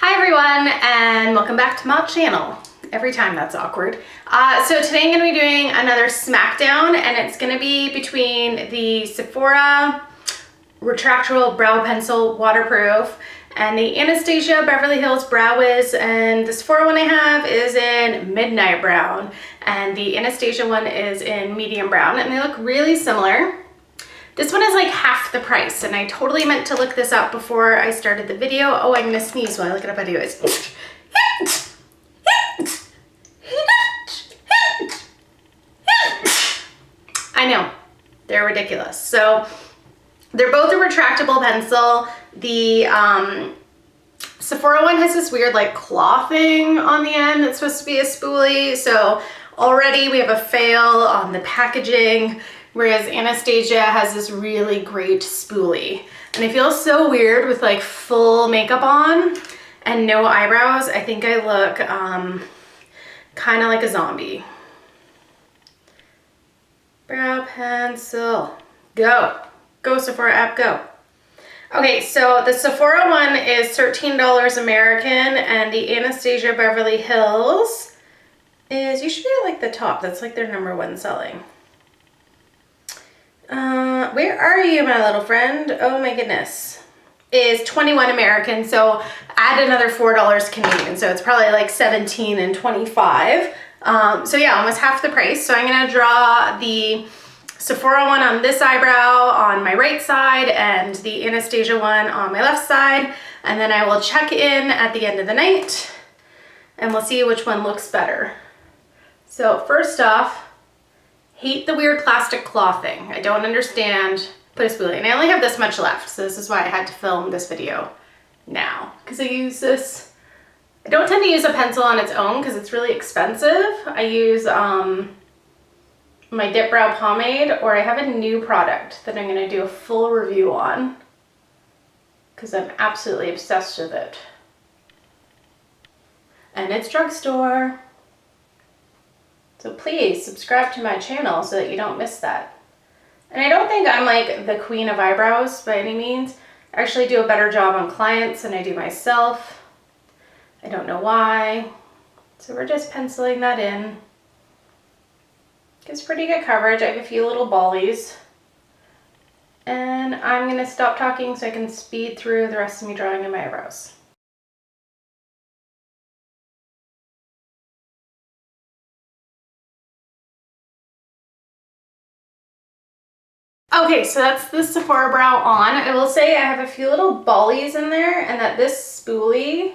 Hi everyone, and welcome back to my channel. Every time that's awkward. So today I'm going to be doing another Smackdown, and it's going to be between the Sephora Retractable Brow Pencil Waterproof and the Anastasia Beverly Hills Brow Wiz. And the Sephora one I have is in Midnight Brown, and the Anastasia one is in Medium Brown, and they look really similar. This one is like half the price, and I totally meant to look this up before I started the video. Oh, I'm gonna sneeze while I look it up anyways. I know, they're ridiculous. So they're both a retractable pencil. The Sephora one has this weird like claw thing on the end that's supposed to be a spoolie. So already we have a fail on the packaging, whereas Anastasia has this really great spoolie. And I feel so weird with like full makeup on and no eyebrows. I think I look kind of like a zombie. Brow pencil, go. Go Sephora app, go. Okay, so the Sephora one is $13 American, and the Anastasia Beverly Hills is, you should be at like the top. That's like their #1 selling. Where are you, my little friend? Oh my goodness. Is 21 American, so add another $4 Canadian, so it's probably like 17 and 25. So yeah, almost half the price. So I'm gonna draw the Sephora one on this eyebrow on my right side and the Anastasia one on my left side, and then I will check in at the end of the night and we'll see which one looks better. So first off, hate the weird plastic claw thing. I don't understand. Put a spoolie, and I only have this much left, so this is why I had to film this video now, because I use this. I don't tend to use a pencil on its own because it's really expensive. I use my Dip Brow Pomade, or I have a new product that I'm going to do a full review on because I'm absolutely obsessed with it. And it's drugstore. So please subscribe to my channel so that you don't miss that. And I don't think I'm like the queen of eyebrows by any means. I actually do a better job on clients than I do myself. I don't know why. So we're just penciling that in. Gives pretty good coverage. I have a few little ballies. And I'm going to stop talking so I can speed through the rest of me drawing in my eyebrows. Okay, so that's the Sephora brow on. I will say I have a few little ballies in there, and that this spoolie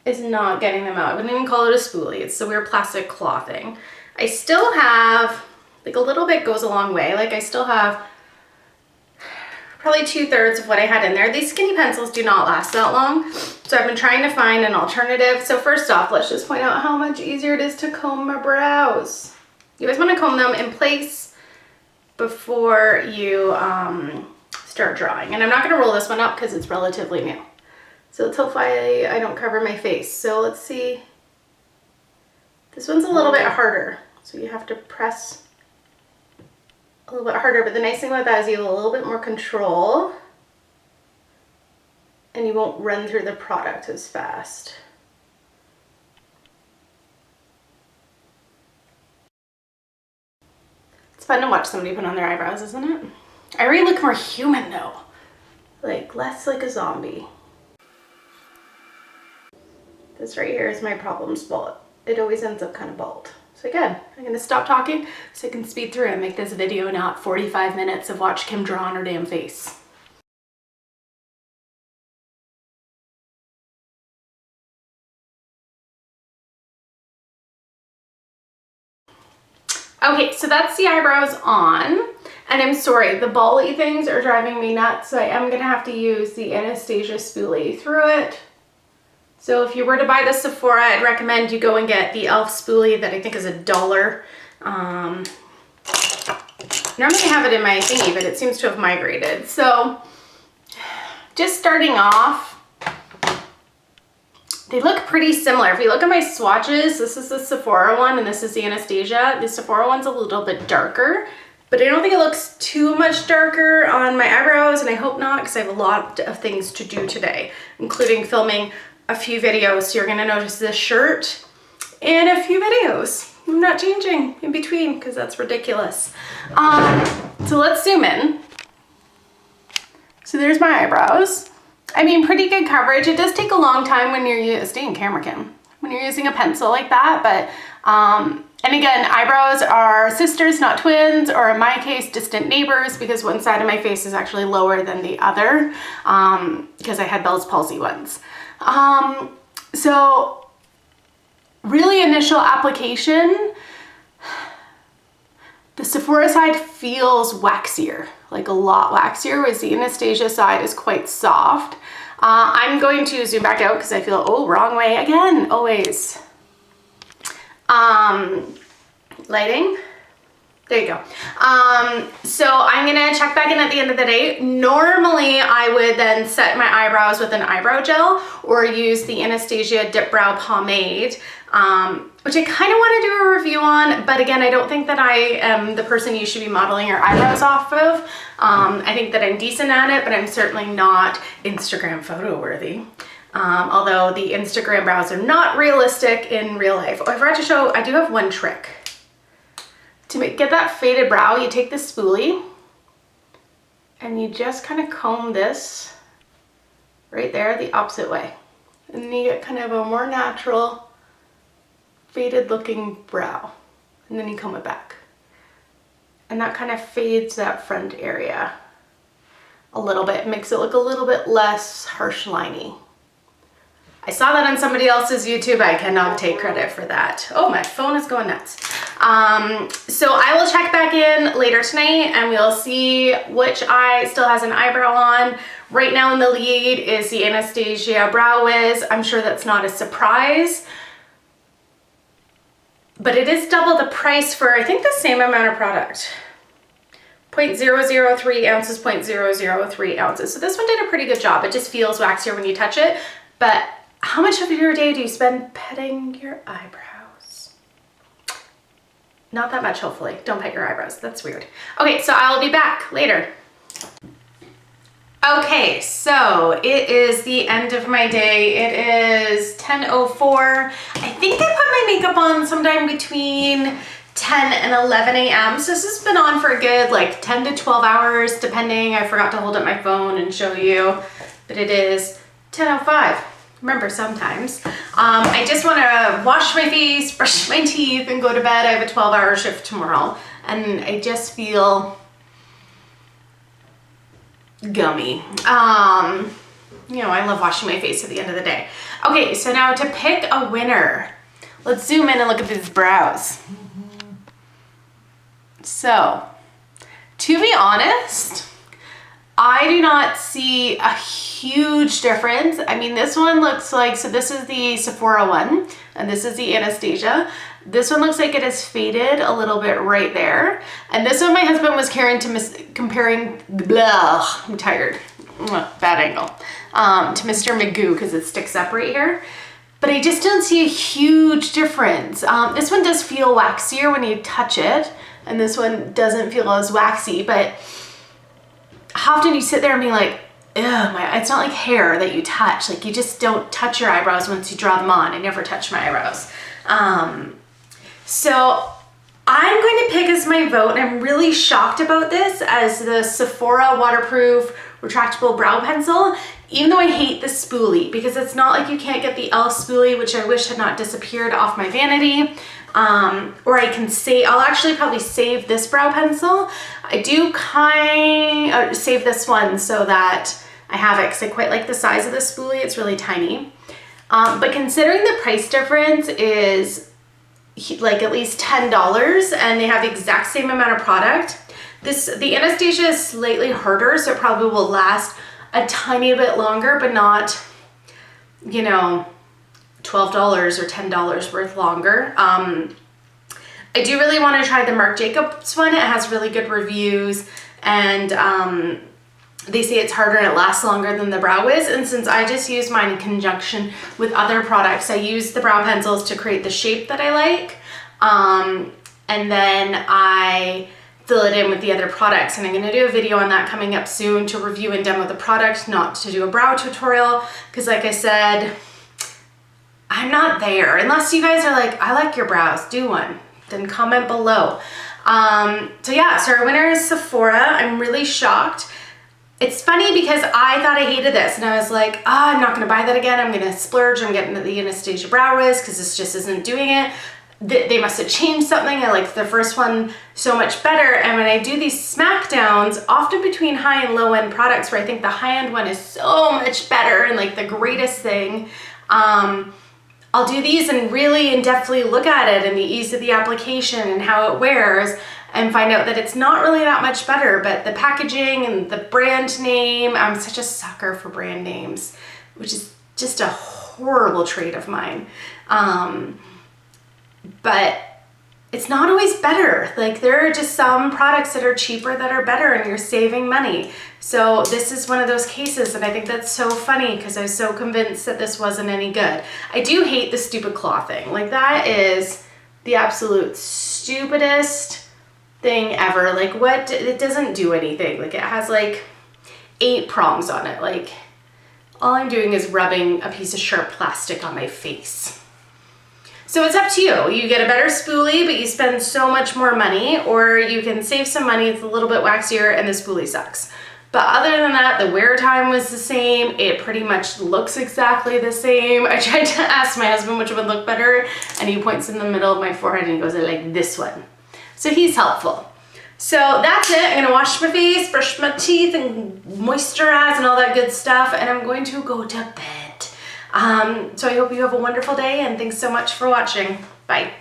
is not getting them out. I wouldn't even call it a spoolie. It's the weird plastic claw thing. I still have, like, a little bit goes a long way. Like, I still have probably 2/3 of what I had in there. These skinny pencils do not last that long, so I've been trying to find an alternative. So first off, let's just point out how much easier it is to comb my brows. You always want to comb them in place before you start drawing. And I'm not going to roll this one up because it's relatively new. So let's hope I don't cover my face. So let's see. This one's a little bit harder. So you have to press a little bit harder. But the nice thing about that is you have a little bit more control. And you won't run through the product as fast. It's fun to watch somebody put on their eyebrows, isn't it? I already look more human though. Like, less like a zombie. This right here is my problem spot. It always ends up kind of bald. So again, I'm gonna stop talking so I can speed through and make this video not 45 minutes of watch Kim draw on her damn face. Okay, so that's the eyebrows on, and I'm sorry, the bally things are driving me nuts, so I am gonna have to use the Anastasia spoolie through it. So if you were to buy the Sephora, I'd recommend you go and get the e.l.f. spoolie that I think is $1. Normally I have it in my thingy, but it seems to have migrated. So just starting off, they look pretty similar. If you look at my swatches, this is the Sephora one and this is the Anastasia. The Sephora one's a little bit darker but I don't think it looks too much darker on my eyebrows, and I hope not, because I have a lot of things to do today, including filming a few videos. So you're gonna notice this shirt in a few videos. I'm not changing in between because that's ridiculous. So let's zoom in. So there's my eyebrows. I mean, pretty good coverage. It does take a long time when you're staying camera cam, when you're using a pencil like that, but and again, eyebrows are sisters, not twins, or in my case, distant neighbors, because one side of my face is actually lower than the other, because I had Bell's palsy once. So really initial application, the Sephora side feels waxier, like a lot waxier, whereas the Anastasia side is quite soft. I'm going to zoom back out because I feel, oh, wrong way again, always. Lighting, there you go. So I'm gonna check back in at the end of the day. Normally I would then set my eyebrows with an eyebrow gel or use the Anastasia Dip Brow Pomade, which I kind of want to do a review on, but again, I don't think that I am the person you should be modeling your eyebrows off of. I think that I'm decent at it, but I'm certainly not Instagram photo worthy. Although the Instagram brows are not realistic in real life. Oh, I forgot to show, I do have one trick. To get that faded brow, you take this spoolie and you just kind of comb this right there the opposite way. And then you get kind of a more natural faded looking brow. And then you comb it back. And that kind of fades that front area a little bit, makes it look a little bit less harsh liney. I saw that on somebody else's YouTube. I cannot take credit for that. Oh, my phone is going nuts. So I will check back in later tonight and we'll see which eye still has an eyebrow on. Right now in the lead is the Anastasia Brow Wiz. I'm sure that's not a surprise, but it is double the price for, I think, the same amount of product. 0.003 ounces, 0.003 ounces. So this one did a pretty good job. It just feels waxier when you touch it, but how much of your day do you spend petting your eyebrows? Not that much, hopefully. Don't pet your eyebrows. That's weird. Okay, so I'll be back later. Okay, so it is the end of my day. It is 10:04. I think I put my makeup on sometime between 10 and 11 a.m. So this has been on for a good like 10 to 12 hours, depending. I forgot to hold up my phone and show you, but it is 10:05. Remember, sometimes. I just want to wash my face, brush my teeth, and go to bed. I have a 12-hour shift tomorrow, and I just feel gummy. You know, I love washing my face at the end of the day. Okay, so now to pick a winner, let's zoom in and look at these brows. So, to be honest, I do not see a huge difference. I mean, this one looks like, so this is the Sephora one, and this is the Anastasia. This one looks like it is faded a little bit right there. And this one my husband was comparing, blah, I'm tired, bad angle, to Mr. Magoo because it sticks up right here. But I just don't see a huge difference. This one does feel waxier when you touch it, and this one doesn't feel as waxy, but how often you sit there and be like, ugh, it's not like hair that you touch. Like, you just don't touch your eyebrows once you draw them on. I never touch my eyebrows. So I'm going to pick as my vote, and I'm really shocked about this, as the Sephora waterproof retractable brow pencil, even though I hate the spoolie, because it's not like you can't get the e.l.f. spoolie, which I wish had not disappeared off my vanity. Or I can say, I'll actually probably save this brow pencil. I do save this one so that I have it, because I quite like the size of the spoolie. It's really tiny. But considering the price difference is like at least $10 and they have the exact same amount of product, the Anastasia is slightly harder, so it probably will last a tiny bit longer, but not, you know, $12 or $10 worth longer. I do really want to try the Marc Jacobs one. It has really good reviews, and they say it's harder and it lasts longer than the Brow Wiz. And since I just use mine in conjunction with other products, I use the brow pencils to create the shape that I like. And then I fill it in with the other products. And I'm gonna do a video on that coming up soon to review and demo the product, not to do a brow tutorial, because like I said, I'm not there. Unless you guys are like, I like your brows, do one, then comment below. So yeah, so our winner is Sephora. I'm really shocked. It's funny because I thought I hated this and I was like, I'm not gonna buy that again. I'm gonna splurge. I'm getting the Anastasia Brow Wiz because this just isn't doing it. They must have changed something. I liked the first one so much better. And when I do these smackdowns, often between high and low end products, where I think the high end one is so much better and like the greatest thing, I'll do these and really in-depthly look at it and the ease of the application and how it wears, and find out that it's not really that much better, but the packaging and the brand name, I'm such a sucker for brand names, which is just a horrible trait of mine. But it's not always better. Like there are just some products that are cheaper that are better and you're saving money. So this is one of those cases, and I think that's so funny because I was so convinced that this wasn't any good. I do hate the stupid claw thing. Like that is the absolute stupidest thing ever. Like what, it doesn't do anything. Like it has like 8 prongs on it. Like all I'm doing is rubbing a piece of sharp plastic on my face. So it's up to you. You get a better spoolie, but you spend so much more money, or you can save some money, it's a little bit waxier, and the spoolie sucks. But other than that, the wear time was the same. It pretty much looks exactly the same. I tried to ask my husband which would look better, and he points in the middle of my forehead and he goes, I like this one. So he's helpful. So that's it. I'm gonna wash my face, brush my teeth, and moisturize and all that good stuff, and I'm going to go to bed. So I hope you have a wonderful day, and thanks so much for watching. Bye.